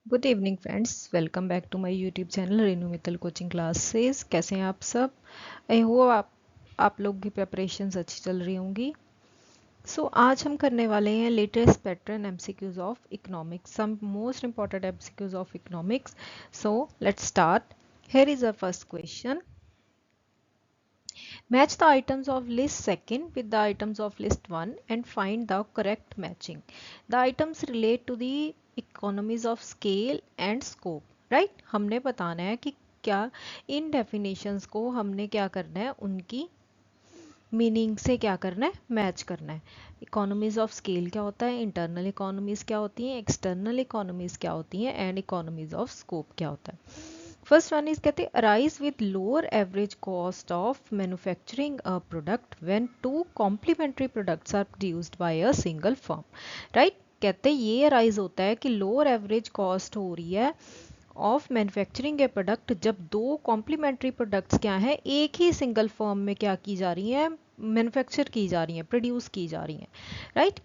Good evening friends, welcome back to my YouTube channel Renu Mittal coaching classes. कैसे हैं आप सब? आई होप आप लोग की प्रिपरेशंस अच्छी चल रही होंगी। आज हम करने वाले हैं latest pattern MCQs of economics, some most important MCQs of economics. Let's start. Here is a first question. Match the items of list second with the items of list 1 and find the correct matching. The items relate to the economies of scale and scope. Right? हमने बताना है कि क्या इन definitions को हमने क्या करना है, उनकी मीनिंग से क्या करना है, मैच करना है। इकोनॉमीज ऑफ स्केल क्या होता है, इंटरनल इकोनॉमीज क्या होती हैं, एक्सटर्नल इकोनॉमीज क्या होती हैं, एंड इकोनॉमीज ऑफ स्कोप क्या होता है। फर्स्ट वन इज कहते हैं arise with lower average cost of manufacturing a product when two complementary products are produced by a single firm. Right, कहते हैं ये अराइज होता है कि लोअर एवरेज कॉस्ट हो रही है ऑफ मैन्युफैक्चरिंग ए प्रोडक्ट जब दो कॉम्प्लीमेंट्री प्रोडक्ट्स क्या हैं एक ही सिंगल फर्म में क्या की जा रही हैं, मैन्युफैक्चर की जा रही हैं, प्रोड्यूस की जा रही हैं। राइट,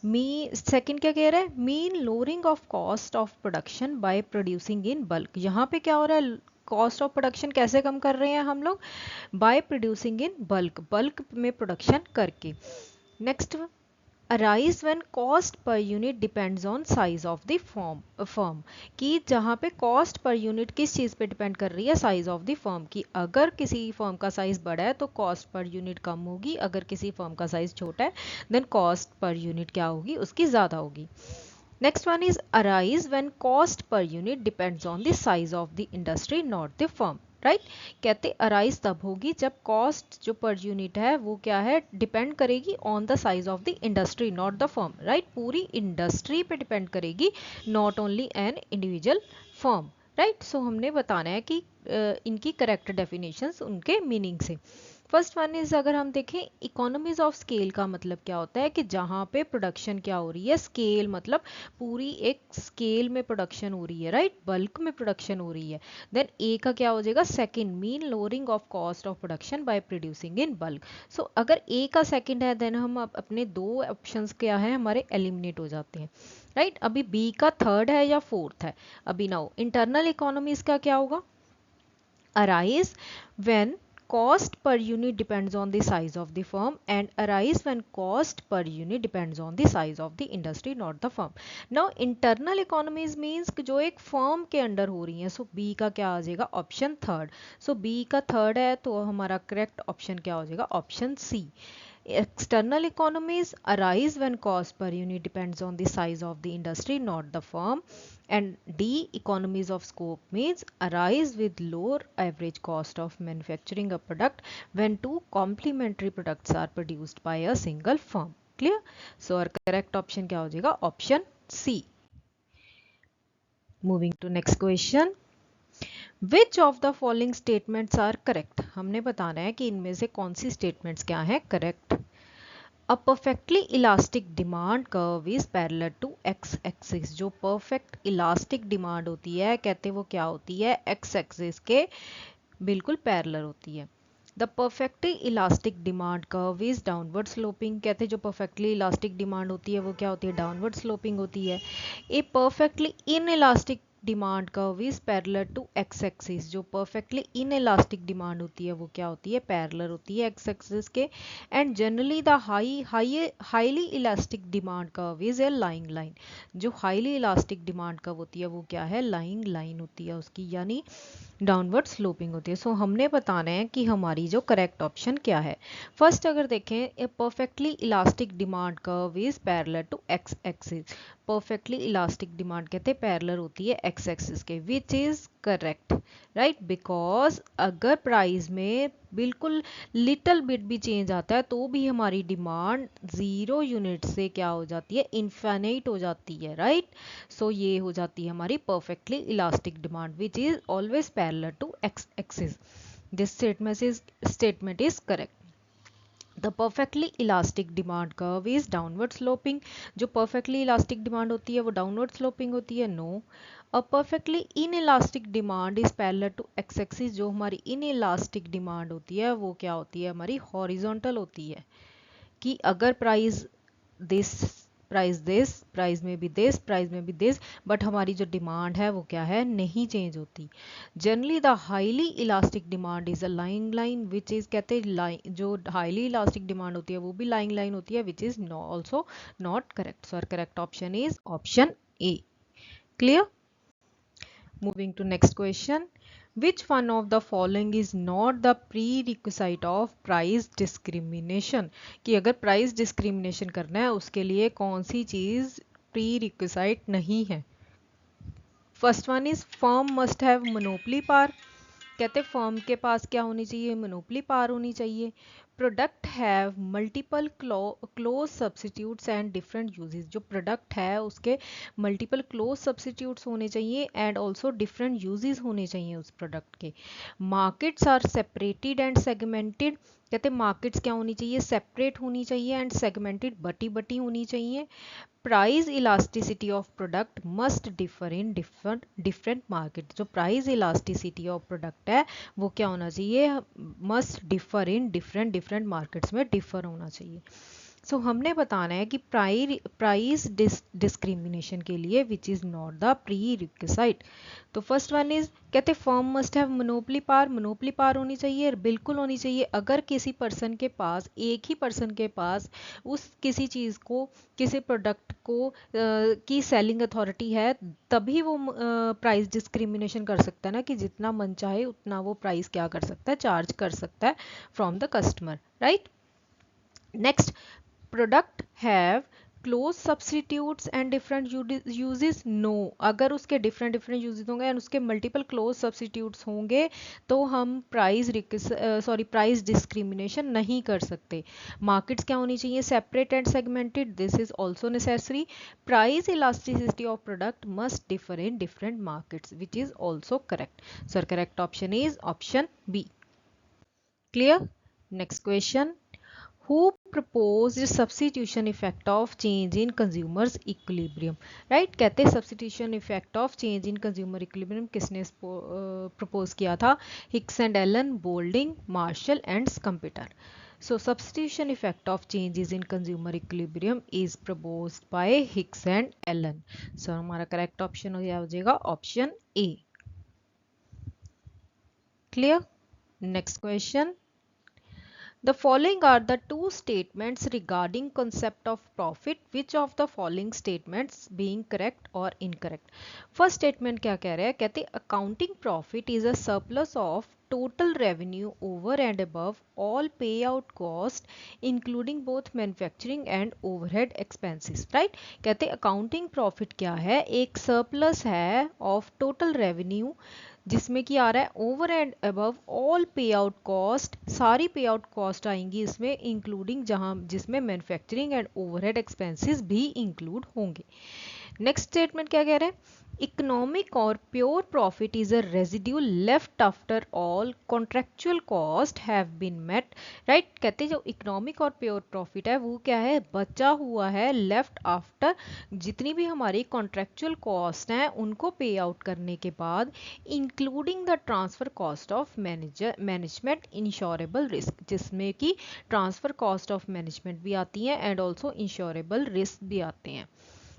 मी सेकंड क्या कह रहा है, mean lowering of cost of production by producing in bulk. यहाँ पे क्या हो रहा है, कॉस्ट ऑफ प्रोडक्शन कैसे कम कर रहे हैं हम लोग, bye producing in bulk, bulk में प्रोडक्शन करके। Next, arise when cost per unit depends on size of the firm, कि जहाँ पे कॉस्ट पर यूनिट किस चीज़ पे डिपेंड कर रही है, साइज ऑफ द फर्म की। अगर किसी फर्म का साइज बड़ा है तो कॉस्ट पर यूनिट कम होगी, अगर किसी फर्म का साइज छोटा है देन कॉस्ट पर यूनिट क्या होगी, उसकी ज़्यादा होगी। Next one is arise when cost per unit depends on the size of the industry not the firm. Right, कहते अराइज तब होगी जब कॉस्ट जो पर यूनिट है वो क्या है, डिपेंड करेगी on the size of the industry not the firm. Right, पूरी इंडस्ट्री पे डिपेंड करेगी, not only an individual firm. Right, so हमने बताना है कि इनकी करेक्ट डेफिनेशंस उनके मीनिंग से। फर्स्ट वन इज अगर हम देखें इकोनॉमीज ऑफ स्केल का मतलब क्या होता है, कि जहाँ पे प्रोडक्शन क्या हो रही है, स्केल मतलब पूरी एक स्केल में प्रोडक्शन हो रही है। राइट, बल्क में प्रोडक्शन हो रही है। देन ए का क्या हो जाएगा, second, mean lowering of cost of production by producing in bulk. So अगर ए का सेकंड है देन हम अपने दो ऑप्शंस क्या है हमारे एलिमिनेट हो जाते हैं। राइट, अभी बी का थर्ड है या फोर्थ है। अभी नाउ इंटरनल इकोनॉमीज का क्या होगा, arise when cost per unit depends on the size of the firm and arise when cost per unit depends on the size of the industry not the firm. Now internal economies means कि जो एक firm के under हो रही हैं। सो B का क्या आ जाएगा, ऑप्शन थर्ड। सो बी का थर्ड है तो हमारा करेक्ट ऑप्शन क्या हो जाएगा, option C. External economies arise when cost per unit depends on the size of the industry, not the firm. And D, economies of scope means arise with lower average cost of manufacturing a product when two complementary products are produced by a single firm. Clear? So our correct option क्या हो जाएगा, option C. Moving to next question. Which of the following statements are correct? हमने बताना है कि इनमें से कौन सी statements क्या हैं correct. A perfectly elastic demand curve is parallel to x axis. जो perfect elastic demand होती है कहते वो क्या होती है, x axis के बिल्कुल parallel होती है। The perfectly elastic demand curve is downward sloping. कहते जो perfectly elastic demand होती है वो क्या होती है, downward sloping होती है। A perfectly inelastic demand curve is parallel to X axis. जो परफेक्टली इनइलास्टिक डिमांड होती है वो क्या होती है, पैरेलल होती है एक्स एक्सिस के। And generally the highly elastic demand curve is a lying line. जो हाईली इलास्टिक डिमांड कर्व होती है वो क्या है, लाइंग लाइन होती है उसकी, यानी डाउनवर्ड स्लोपिंग होती है। सो हमने बताना है कि हमारी जो करेक्ट ऑप्शन क्या है। फर्स्ट अगर देखें, a perfectly elastic demand curve is parallel to X axis. Perfectly elastic demand कहते हैं पैरेलल होती है एक्स एक्सिस के, which is correct. Right, because अगर प्राइस में बिल्कुल लिटल बिट भी चेंज आता है तो भी हमारी डिमांड 0 यूनिट से क्या हो जाती है, इन्फिनिट हो जाती है। राइट, सो ये हो जाती है हमारी perfectly elastic demand which is always parallel to X axis. This statement is correct. The perfectly elastic demand curve is downward sloping. जो perfectly elastic demand होती है वो downward sloping होती है, no. A perfectly inelastic demand is parallel to x axis. जो हमारी inelastic demand होती है वो क्या होती है, हमारी horizontal होती है, कि अगर प्राइस दिस प्राइस में भी दिस, प्राइस में भी दिस, बट हमारी जो डिमांड है वो क्या है, नहीं चेंज होती। Generally the highly elastic demand is a lying line which is, कहते हैं जो हाईली इलास्टिक डिमांड होती है वो भी लाइंग लाइन होती है, विच is also not correct. So correct option is option A. Clear? Moving to next question. Which one of the following is not the prerequisite of price discrimination? कि अगर price discrimination करना है उसके लिए कौन सी चीज prerequisite नहीं है? First one is firm must have monopoly power. कहते फर्म के पास क्या होनी चाहिए, मोनोपली पावर होनी चाहिए। Product have multiple close substitutes and different uses, जो प्रोडक्ट है उसके मल्टीपल क्लोज सब्सिट्यूट्स होने चाहिए एंड ऑल्सो डिफरेंट यूजेस होने चाहिए उस प्रोडक्ट के। Markets are separated and segmented, कहते मार्केट्स क्या होनी चाहिए, सेपरेट होनी चाहिए एंड सेगमेंटेड, बटी बटी होनी चाहिए। Price elasticity of product must differ in different market, जो प्राइस इलास्टिसिटी ऑफ प्रोडक्ट है वो क्या होना चाहिए, must differ in different markets में डिफर होना चाहिए। सो हमने बताना है कि प्राइस डिस्क्रिमिनेशन के लिए which is not the pre requisite. तो फर्स्ट वन इज, कहते firm must have monopoly power होनी चाहिए, बिल्कुल होनी चाहिए। अगर किसी पर्सन के पास, एक ही पर्सन के पास उस किसी चीज़ को, किसी प्रोडक्ट को की सेलिंग अथॉरिटी है, तभी वो प्राइस डिस्क्रिमिनेशन कर सकता है ना, कि जितना मन चाहे उतना वो प्राइस क्या कर सकता है, चार्ज कर सकता है from the customer, right. Next, product have close substitutes and different uses, no. अगर उसके डिफरेंट यूजेस होंगे एंड उसके मल्टीपल क्लोज सब्सिट्यूट्स होंगे तो हम प्राइस डिस्क्रिमिनेशन नहीं कर सकते। मार्केट्स क्या होनी चाहिए, separate and segmented, this is also necessary. Price elasticity of product must differ in different markets, which is also correct. So correct option is option B. Clear? Next question, who proposed substitution effect of change in consumers equilibrium, right। कहते हैं substitution effect of change in consumer equilibrium किसने propose किया था, Hicks and Allen, Boulding, Marshall and Schumpeter. So substitution effect of changes in consumer equilibrium is proposed by Hicks and Allen. So हमारा correct option हो जाएगा option A. Clear? Next question. The following are the two statements regarding concept of profit. Which of the following statements being correct or incorrect? First statement क्या कह रहा है, कहते accounting profit is a surplus of total revenue over and above all payout cost including both manufacturing and overhead expenses, right। कहते accounting profit क्या है, एक surplus है of total revenue जिसमें कि आ रहा है over and above all pay out cost, सारी पे आउट कॉस्ट आएंगी इसमें, इंक्लूडिंग जहां जिसमें मैन्युफैक्चरिंग एंड ओवरहेड एक्सपेंसेस भी इंक्लूड होंगे। नेक्स्ट स्टेटमेंट क्या कह रहे हैं, इकोनॉमिक और pure profit is a residue left after all contractual cost have been met, right. कहते हैं जो इकोनॉमिक और प्योर प्रॉफिट है वो क्या है, बचा हुआ है लेफ्ट आफ्टर, जितनी भी हमारी कॉन्ट्रेक्चुअल कॉस्ट हैं उनको पे आउट करने के बाद, including the transfer cost of management insurable risk, जिसमें कि ट्रांसफर कॉस्ट ऑफ मैनेजमेंट भी आती है एंड ऑल्सो इंश्योरेबल रिस्क भी आते हैं,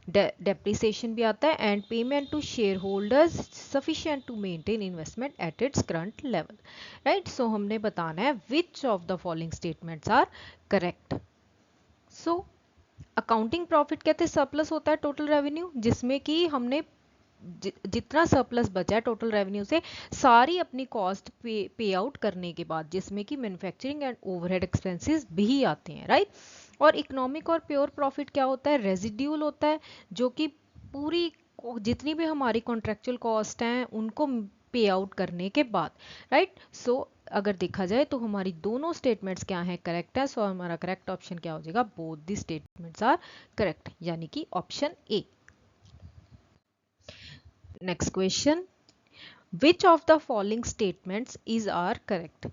डेप्रिसिएशन भी आता है and payment to shareholders sufficient to maintain investment at its current level, right. So हमने बताना है which of the following statements are correct. So accounting profit कहते हैं सरप्लस होता है टोटल रेवेन्यू, जिसमें कि हमने जितना सरप्लस बचा है टोटल रेवेन्यू से सारी अपनी कॉस्ट पे आउट करने के बाद, जिसमें कि मैन्युफैक्चरिंग एंड ओवरहेड एक्सपेंसेस भी आते हैं, राइट। और इकोनॉमिक और प्योर प्रॉफिट क्या होता है, रेजिड्यूल होता है, जो कि पूरी जितनी भी हमारी कॉन्ट्रेक्चुअल कॉस्ट हैं उनको पे आउट करने के बाद, राइट। सो अगर देखा जाए तो हमारी दोनों स्टेटमेंट्स क्या हैं, करेक्ट है। सो हमारा करेक्ट ऑप्शन क्या हो जाएगा, both the statements are correct, यानी कि option A. Next question, which of the following statements are correct?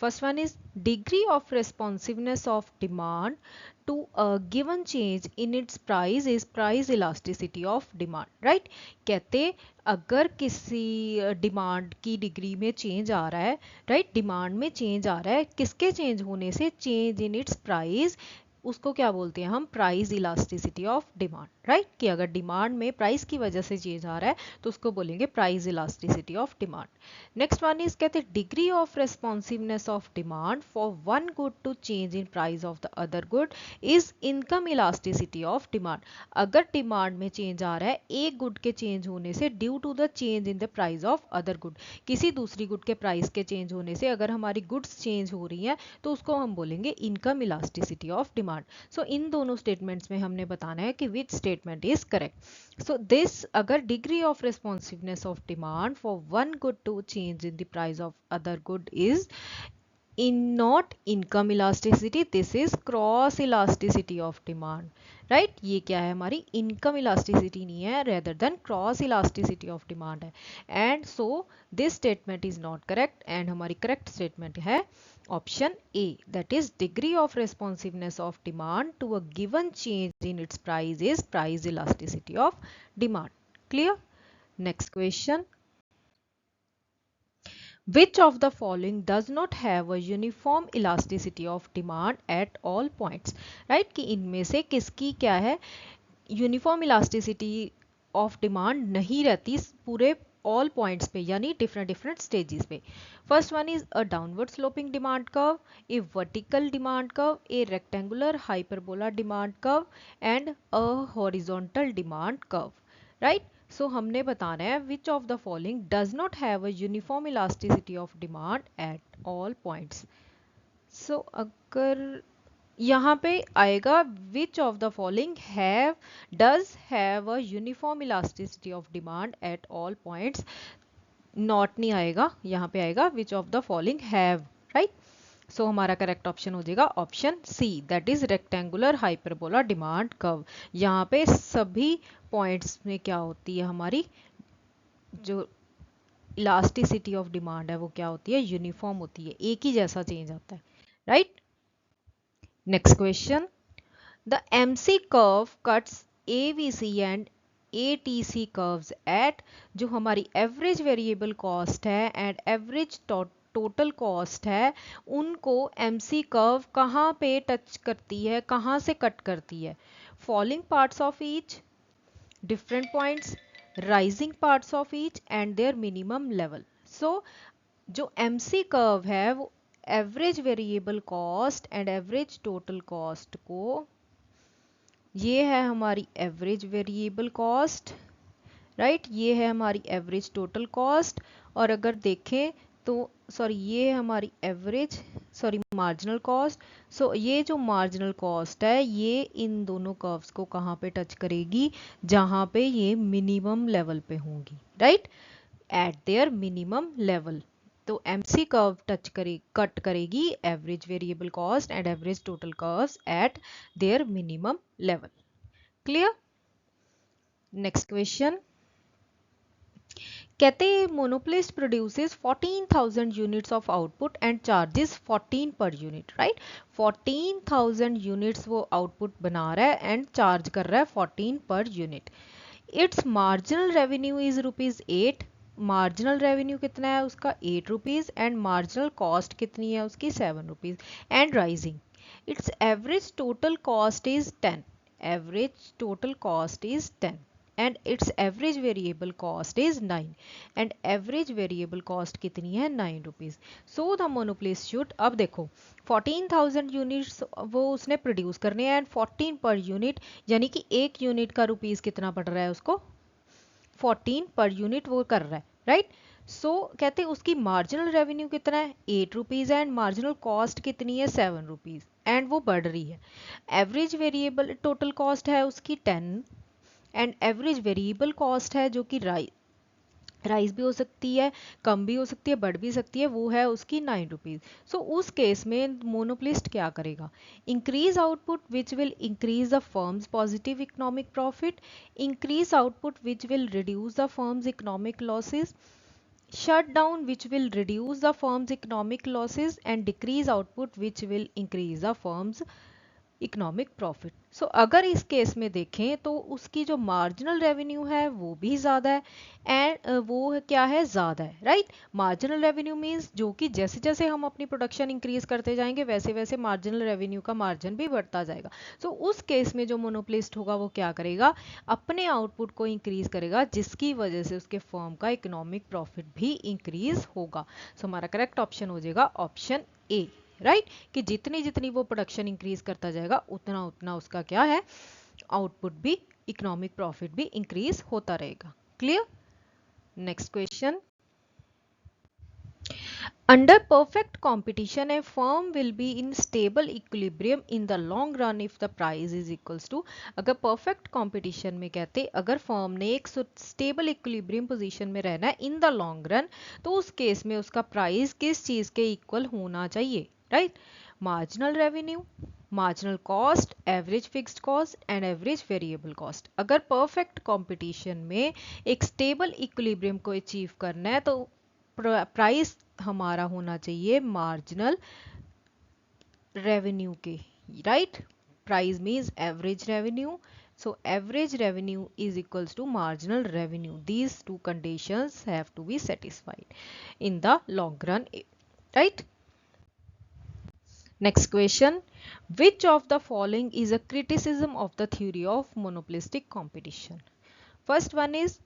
First one is degree of responsiveness of demand to a given change in its price is price elasticity of demand, right। कहते अगर किसी demand की degree में change आ रहा है, right, demand में change आ रहा है, किसके चेंज होने से, चेंज इन इट्स प्राइस, उसको क्या बोलते हैं हम, price elasticity of demand, right, कि अगर डिमांड में प्राइस की वजह से चेंज आ रहा है तो उसको बोलेंगे price elasticity of demand. Next one is कहते हैं degree of responsiveness of demand for one good to change in price of the other good is income elasticity of demand. अगर डिमांड में चेंज आ रहा है एक गुड के change होने से due to the change in the price of other good, किसी दूसरी गुड के प्राइस के चेंज होने से अगर हमारी गुड्स चेंज हो रही हैं तो उसको हम बोलेंगे income elasticity of demand. So इन दोनों स्टेटमेंट्स में हमने बताना है कि which statement is correct. So this, अगर degree of responsiveness of demand for one good to change in the price of other good is in not income elasticity, this is cross elasticity of demand, right। ये क्या है हमारी income elasticity नहीं है, rather than cross elasticity of demand है। And so this statement is not correct and हमारी correct statement है option A, that is degree of responsiveness of demand to a given change in its price is price elasticity of demand. Clear. Next question, which of the following does not have a uniform elasticity of demand at all points, right, कि इनमें से किसकी क्या है uniform elasticity of demand नहीं रहती पूरे all points पे, यानी डिफरेंट डिफरेंट स्टेजेस पे। First one is a downward sloping demand curve, a vertical demand curve, a rectangular hyperbola demand curve and a horizontal demand curve, right. So हमने बताना है which of the following does not have a uniform elasticity of demand at all points. So अगर यहाँ पे आएगा which of the following have does have a uniform elasticity of demand at all points, not नहीं आएगा, यहाँ पे आएगा which of the following have, right. So हमारा करेक्ट ऑप्शन हो जाएगा option C, that is rectangular hyperbola demand curve. यहाँ पे सभी पॉइंट्स में क्या होती है हमारी जो इलास्टिसिटी ऑफ डिमांड है वो क्या होती है, यूनिफॉर्म होती है, एक ही जैसा चेंज आता है, right. Next question, the MC curve cuts AVC and ATC curves at जो हमारी एवरेज वेरिएबल कॉस्ट है एंड एवरेज टोटल कॉस्ट है, उनको MC कर्व कहाँ पे टच करती है, कहाँ से कट करती है, falling parts of each, different points, rising parts of each and their minimum level. So जो MC कर्व है वो average variable cost and average total cost को, ये है हमारी एवरेज वेरिएबल कॉस्ट, राइट, ये है हमारी एवरेज टोटल कॉस्ट, और अगर देखें तो सॉरी ये है हमारी एवरेज सॉरी मार्जिनल कॉस्ट। सो ये जो मार्जिनल कॉस्ट है ये इन दोनों कर्व्स को कहाँ पे टच करेगी, जहाँ पे ये मिनिमम लेवल पे होंगी, right, at their minimum level. तो MC कर्व कट करेगी average variable cost and average total curves at their minimum level. Clear. Next question, कहते हैं monopolist produces 14,000 units of output and charges 14 per unit, right. 14,000 units वो output बना रहा है and charge कर रहा है 14 per unit. It's marginal revenue is ₹8, marginal revenue कितना है उसका ₹8 एंड मार्जिनल कॉस्ट कितनी है उसकी ₹7 and rising. It's average total cost is 10, average total cost is 10 and its average variable cost is 9 and average variable cost कितनी है ₹9। so the monopolist should, अब देखो 14,000 यूनिट्स वो उसने प्रोड्यूस करने हैं एंड 14 पर यूनिट, यानी कि एक यूनिट का रुपीस कितना पड़ रहा है उसको, 14 पर यूनिट वो कर रहा है, राइट। सो कहते हैं उसकी मार्जिनल रेवेन्यू कितना है ₹8 एंड मार्जिनल कॉस्ट कितनी है ₹7 एंड वो बढ़ रही है। एवरेज वेरिएबल टोटल कॉस्ट है उसकी 10 एंड एवरेज वेरिएबल कॉस्ट है जो कि राइज भी हो सकती है, कम भी हो सकती है, बढ़ भी सकती है, वो है उसकी ₹9। सो उस केस में मोनोप्लिस्ट क्या करेगा, increase output which will increase the firms positive economic profit, increase output which will reduce the firms economic losses, shut down which will reduce the firm's economic losses and decrease output which will increase the firm's economic profit. So अगर इस case में देखें तो उसकी जो marginal revenue है वो भी ज़्यादा है एंड वो क्या है, ज़्यादा है, राइट। मार्जिनल रेवेन्यू मीन्स जो कि जैसे जैसे हम अपनी प्रोडक्शन इंक्रीज करते जाएंगे वैसे वैसे मार्जिनल रेवेन्यू का मार्जिन भी बढ़ता जाएगा। सो उस केस में जो मोनोपोलिस्ट होगा वो क्या करेगा, अपने आउटपुट को इंक्रीज करेगा, जिसकी वजह से उसके फर्म का इकोनॉमिक प्रॉफिट भी इंक्रीज होगा। सो हमारा करेक्ट ऑप्शन हो जाएगा ऑप्शन ए, राइट, कि जितनी जितनी वो प्रोडक्शन इंक्रीज करता जाएगा उतना उतना उसका क्या है, आउटपुट भी, इकोनॉमिक प्रॉफिट भी इंक्रीज होता रहेगा। Clear. Next question, under perfect competition a firm will be in stable equilibrium in the long run if the price is equals to, अगर perfect competition में कहते अगर फर्म ने एक स्टेबल इक्विलिब्रियम पोजीशन में रहना है इन द लॉन्ग रन, तो उस केस में उसका प्राइस किस चीज के इक्वल होना चाहिए, right. Marginal revenue, marginal cost, average fixed cost and average variable cost. अगर परफेक्ट कंपटीशन में एक स्टेबल इक्विलिब्रियम को अचीव करना है तो प्राइस हमारा होना चाहिए मार्जिनल रेवेन्यू के, right. Price means average revenue, so average revenue is equals to marginal revenue. These two conditions have to be satisfied in the long run, right. Next question, which of the following is a criticism of the theory of monopolistic competition? First one is,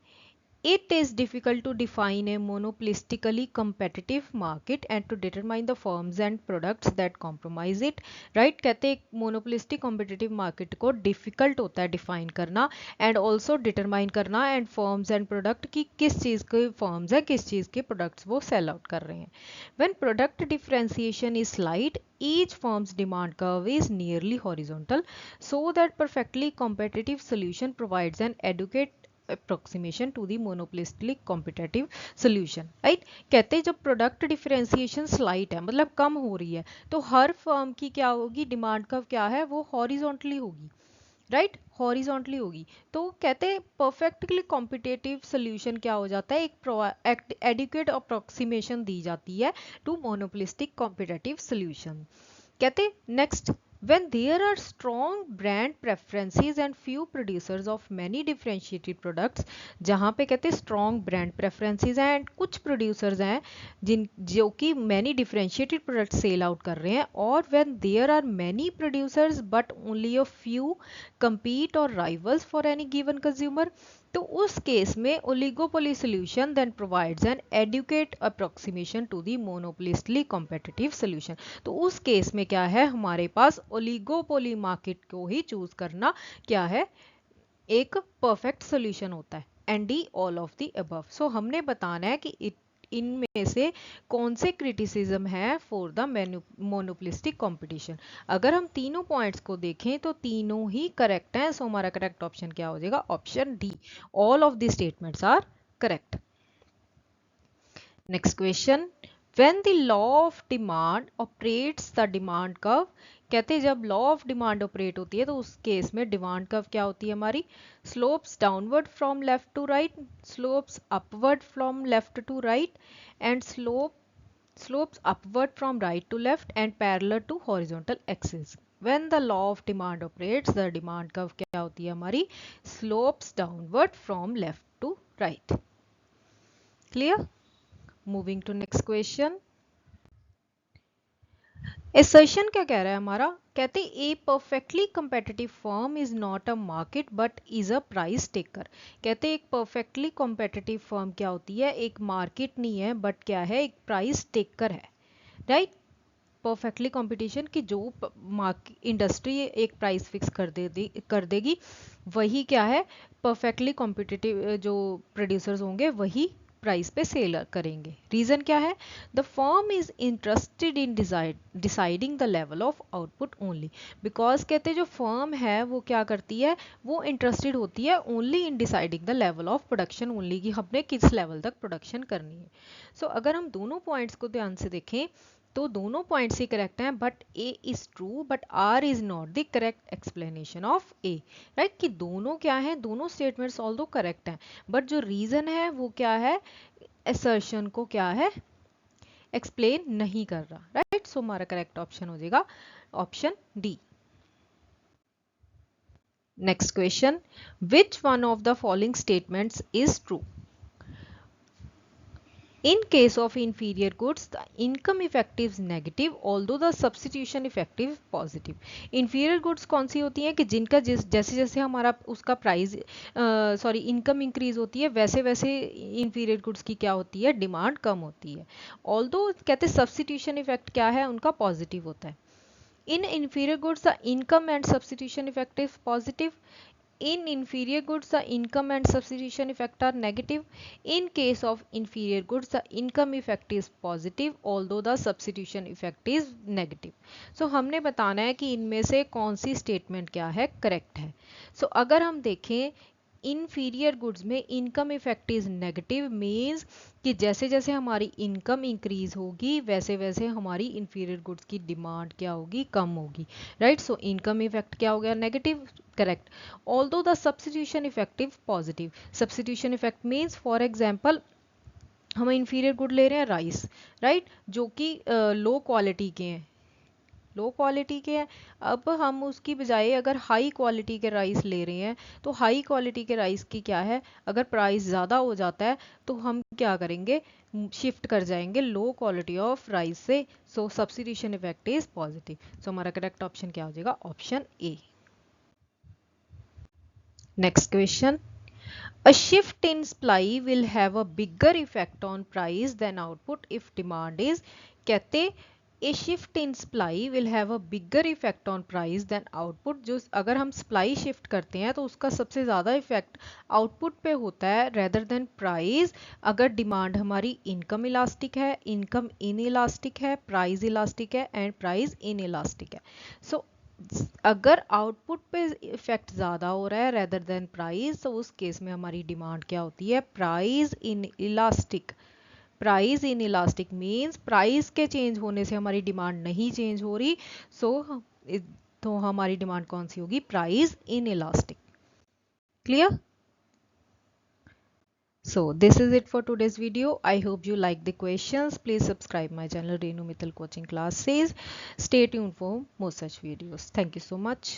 it is difficult to define a monopolistically competitive market and to determine the firms and products that compromise it, right। कहते हैं monopolistic competitive market को difficult होता है define करना and also determine करना and firms and product की किस चीज़ के फर्म्स है किस चीज़ के प्रोडक्ट्स वो सेल आउट कर रहे हैं। When product differentiation is slight, each firm's demand curve is nearly horizontal so that perfectly competitive solution provides an adequate approximation to the monopolistically competitive solution, right। कहते हैं जब प्रोडक्ट डिफरेंशिएशन स्लाइट है मतलब कम हो रही है तो हर फर्म की क्या होगी, डिमांड कर्व क्या है वो हॉरिजॉन्टली होगी, राइट, हॉरिजॉन्टली होगी। तो कहते हैं परफेक्टली कॉम्पिटेटिव सोल्यूशन क्या हो जाता है, एक एडिक्वेट अप्रोक्सीमेशन दी जाती है टू मोनोपोलिस्टिक कॉम्पिटेटिव सोल्यूशन। कहते हैं next, when there are strong brand preferences and few producers of many differentiated products, जहाँ पे कहते हैं strong brand preferences हैं and कुछ producers हैं जो कि many differentiated products sell out कर रहे हैं, और when there are many producers but only a few compete or rivals for any given consumer, तो उस केस में oligopoly solution then provides an adequate approximation to the monopolistically competitive solution. तो उस case में क्या है, हमारे पास ओलिगोपोली मार्केट को ही चूज करना क्या है, एक परफेक्ट सोल्यूशन होता है। And D all of the above. So हमने बताना है कि इनमें से कौन से क्रिटिसिज्म है फॉर द मोनोपोलिस्टिक कंपटीशन। अगर हम तीनों पॉइंट्स को देखें तो तीनों ही करेक्ट हैं। सो हमारा करेक्ट ऑप्शन क्या हो जाएगा, option D, all of the statements are correct. Next question, when the law of demand operates the demand curve, कहते हैं जब लॉ ऑफ डिमांड ऑपरेट होती है तो उस केस में डिमांड कर्व क्या होती है हमारी, slopes downward from left to right, slopes upward from left to right and slopes upward from right to left and parallel to horizontal axis. When the law of demand operates, the demand curve क्या होती है हमारी, slopes downward from left to right. Clear? Moving to next question. Assertion क्या कह रहा है हमारा, कहते a perfectly competitive firm is not a market but is a price taker. कहते एक परफेक्टली कंपेटिटिव फर्म क्या होती है, एक मार्केट नहीं है बट क्या है, एक प्राइस टेकर है, राइट। परफेक्टली कंपटीशन की जो इंडस्ट्री एक प्राइस फिक्स कर देगी वही क्या है, परफेक्टली कॉम्पिटिटिव जो प्रोड्यूसर्स होंगे वही प्राइस पे सेल करेंगे। रीजन क्या है, the firm is interested in deciding the level of output only, because कहते जो फर्म है वो क्या करती है, वो इंटरेस्टेड होती है only in deciding the level of production only, कि हमने किस लेवल तक प्रोडक्शन करनी है। सो अगर हम दोनों पॉइंट्स को ध्यान से देखें तो दोनों पॉइंट्स ही करेक्ट हैं, but A is true but R is not the correct explanation of A, right, कि दोनों क्या हैं, दोनों स्टेटमेंट्स ऑल दो करेक्ट हैं बट जो रीजन है वो क्या है, असर्शन को क्या है, एक्सप्लेन नहीं कर रहा, राइट। सो हमारा करेक्ट ऑप्शन हो जाएगा option D. Next question, which one of the following statements is true? In case of inferior goods, the income effect is negative although the substitution effective positive. inferior goods कौन सी होती हैं कि जिनका जैसे जैसे हमारा उसका प्राइस इनकम इंक्रीज होती है वैसे वैसे inferior goods की क्या होती है, डिमांड कम होती है. although कहते हैं substitution effect क्या है उनका पॉजिटिव होता है. In inferior goods, the income and substitution effect is positive. In inferior goods, the income and substitution effect are negative. In case of inferior goods, the income effect is positive, although the substitution effect is negative. So हमने बताना है कि इनमें से कौन सी statement क्या है, correct है. So अगर हम देखें इन्फीरियर गुड्स में income effect is negative means कि जैसे जैसे हमारी इनकम इंक्रीज होगी वैसे वैसे हमारी इन्फीरियर गुड्स की डिमांड क्या होगी, कम होगी. राइट, सो इनकम इफेक्ट क्या हो गया, negative. Correct. Although the substitution effective positive. Substitution effect means for example हम इन्फीरियर गुड ले रहे हैं राइस, राइट, जो कि लो क्वालिटी के हैं, लो क्वालिटी के हैं. अब हम उसकी बजाय अगर हाई क्वालिटी के राइस ले रहे हैं तो हाई क्वालिटी के राइस की क्या है, अगर प्राइस ज़्यादा हो जाता है तो हम क्या करेंगे, शिफ्ट कर जाएंगे लो क्वालिटी ऑफ राइस से. सो सब्स्टिट्यूशन इफेक्ट इज पॉजिटिव. सो हमारा करेक्ट ऑप्शन क्या हो जाएगा, option A. Next question, a shift in supply will have a bigger effect on price than output if demand is. कहते a shift in supply will have a bigger effect on price than output. जो अगर हम supply shift करते हैं तो उसका सबसे ज़्यादा इफेक्ट आउटपुट पे होता है रेदर देन प्राइस. अगर डिमांड हमारी इनकम इलास्टिक है, इनकम इन इलास्टिक है, प्राइस इलास्टिक है एंड प्राइस इन इलास्टिक है. सो अगर आउटपुट पे इफेक्ट ज़्यादा हो रहा है रेदर देन प्राइस तो उस केस में हमारी डिमांड क्या होती है, price in elastic. Price in elastic means price के चेंज होने से हमारी डिमांड नहीं चेंज हो रही. सो तो हमारी डिमांड कौन सी होगी, price in elastic. Clear? So this is it for today's video. I hope you like the questions. Please subscribe my channel Renu Mittal Coaching Classes. Stay tuned for more such videos. Thank you so much.